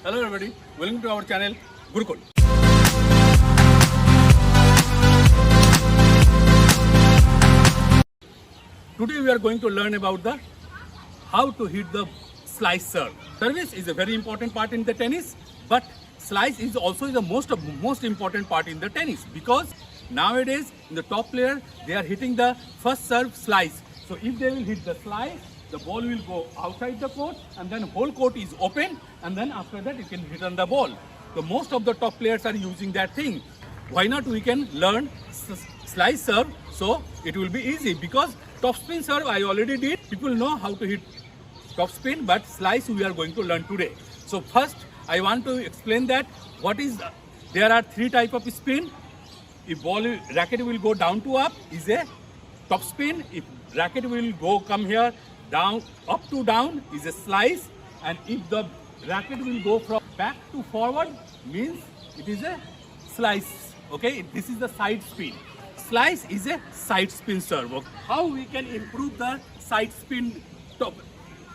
Hello everybody, welcome to our channel Gurukul. Today we are going to learn about the how to hit the slice serve. Service is a very important part in the tennis, but slice is also the most important part in the tennis, because nowadays in the top player they are hitting the first serve slice. So if they will hit the slice, the ball will go outside the court and then whole court is open, and then after that you can hit on the ball. So most of the top players are using that thing. Why not we can learn slice serve, so it will be easy, because topspin serve I already did. People know how to hit topspin, but slice we are going to learn today. So first I want to explain that there are three type of spin. If racket will go down to up is a topspin. If racket will come here down up to down is a slice, and if the racket will go from back to forward means it is a slice. Okay, this is the side spin. Slice is a side spin serve. Okay. How we can improve the side spin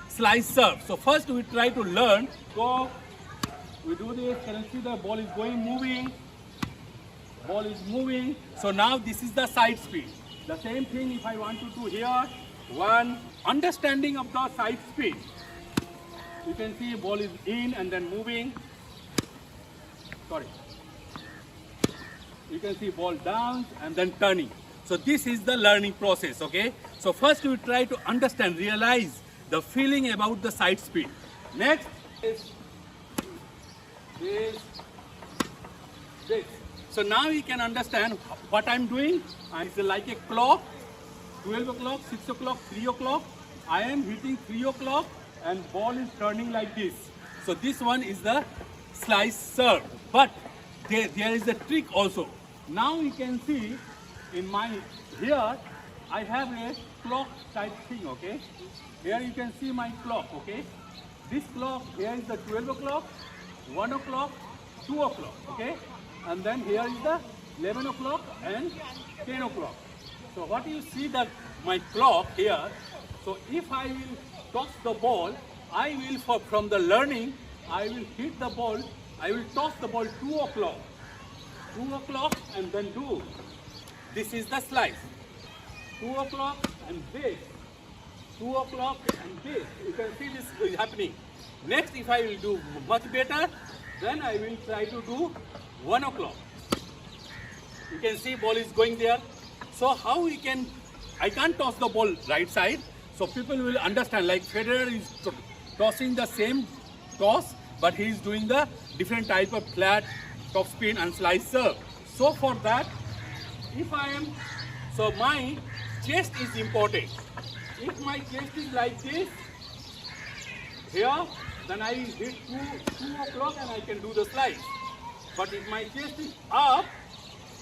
slice serve? So first we try to learn. So we do this. Can you see the ball is moving? Ball is moving. So now this is the side spin. The same thing if I want to do here. One understanding of the side spin. You can see ball is in and then moving. Sorry. You can see ball down and then turning. So this is the learning process. Okay. So first we try to understand, realize the feeling about the side spin. Next is this. So now you can understand what I'm doing. It's like a clock. 12 o'clock, 6 o'clock, 3 o'clock. I am hitting 3 o'clock and ball is turning like this. So this one is the slice serve. But there is a trick also. Now you can see in here I have a clock type thing, okay? Here you can see my clock, okay? This clock here is the 12 o'clock, 1 o'clock, 2 o'clock, okay? And then here is the 11 o'clock and 10 o'clock. So what you see that my clock here, so if I will toss the ball, I will from the learning, I will hit the ball, I will toss the ball 2 o'clock. 2 o'clock and then do. This is the slice. 2 o'clock and this. 2 o'clock and this. You can see this is happening. Next, if I will do much better, then I will try to do 1 o'clock. You can see ball is going there. So how I can't toss the ball right side. So people will understand, like Federer is tossing the same toss, but he is doing the different type of flat, topspin and slice serve. So for that, so my chest is important. If my chest is like this, here, then I hit 2 o'clock and I can do the slice. But if my chest is up,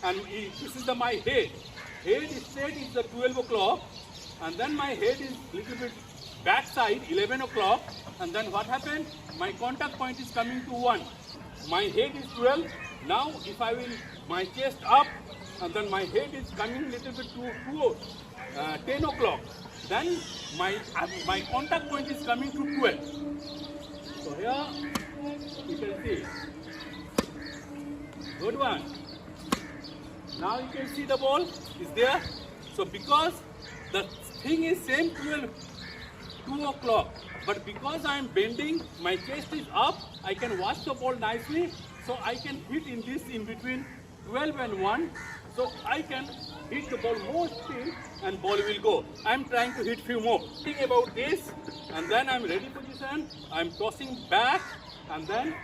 and this is my head straight is the 12 o'clock, and then my head is little bit backside 11 o'clock, and then what happened? My contact point is coming to 1. My head is 12. Now if I will my chest up and then my head is coming little bit to 10 o'clock, then my contact point is coming to 12. So here you can see. Good one. Now you can see the ball is there. So because the thing is same 2 o'clock, but because I am bending, my chest is up, I can watch the ball nicely. So I can hit in between 12 and 1. So I can hit the ball more speed and ball will go. I am trying to hit few more. Think about this, and then I am ready position. I am tossing back and then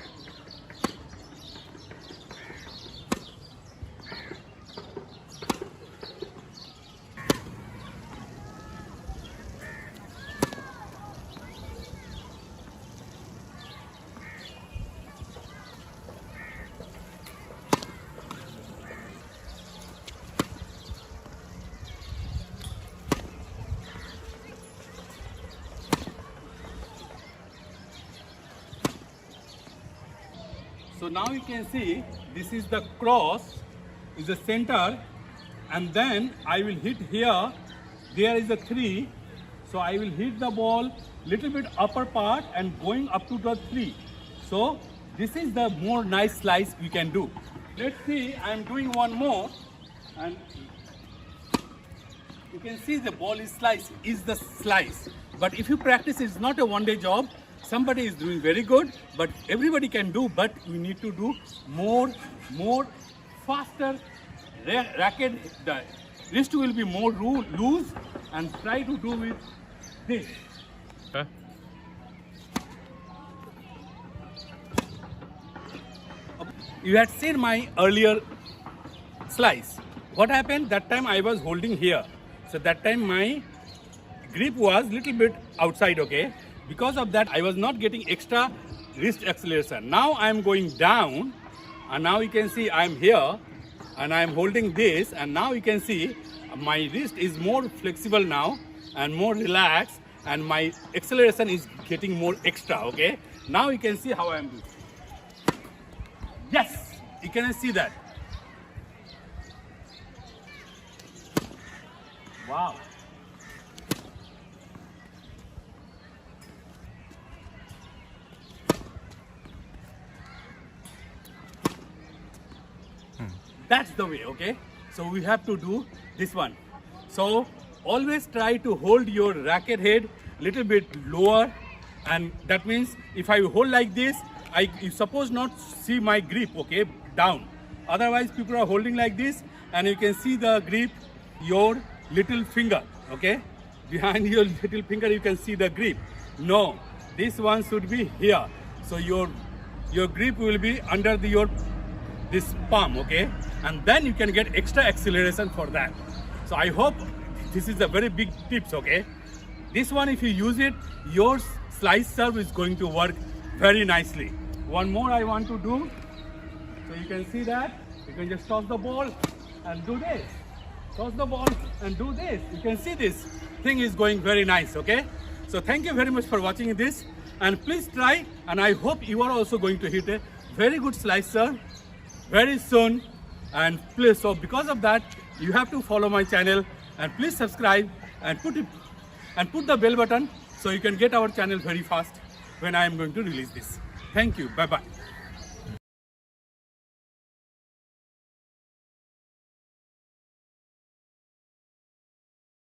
so now you can see this is the cross, is the center, and then I will hit here. There is a 3, so I will hit the ball little bit upper part and going up to the 3. So this is the more nice slice we can do. Let's see, I'm doing one more, and you can see the ball is the slice. But if you practice, it's not a one-day job. Somebody is doing very good, but everybody can do, but we need to do more faster racket. The wrist will be more loose, and try to do with this. Okay. You had seen my earlier slice. What happened? That time I was holding here. So that time my grip was little bit outside, okay? Because of that, I was not getting extra wrist acceleration. Now I am going down, and now you can see I am here, and I am holding this, and now you can see my wrist is more flexible now and more relaxed, and my acceleration is getting more extra, okay? Now you can see how I am doing. Yes, you can see that. Wow. That's the way, okay? So we have to do this one. So always try to hold your racket head little bit lower, and that means if I hold like this, you suppose not see my grip, okay, down. Otherwise people are holding like this, and you can see the grip, your little finger, okay? Behind your little finger you can see the grip. No, this one should be here. So your grip will be under this palm, okay? And then you can get extra acceleration for that. So I hope this is a very big tips, okay? This one, if you use it, your slice serve is going to work very nicely. One more I want to do. So you can see that. You can just toss the ball and do this. Toss the ball and do this. You can see this thing is going very nice, okay? So thank you very much for watching this. And please try, and I hope you are also going to hit a very good slice serve very soon. And please, so because of that, you have to follow my channel, and please subscribe and put the bell button so you can get our channel very fast when I am going to release this. Thank you. Bye bye.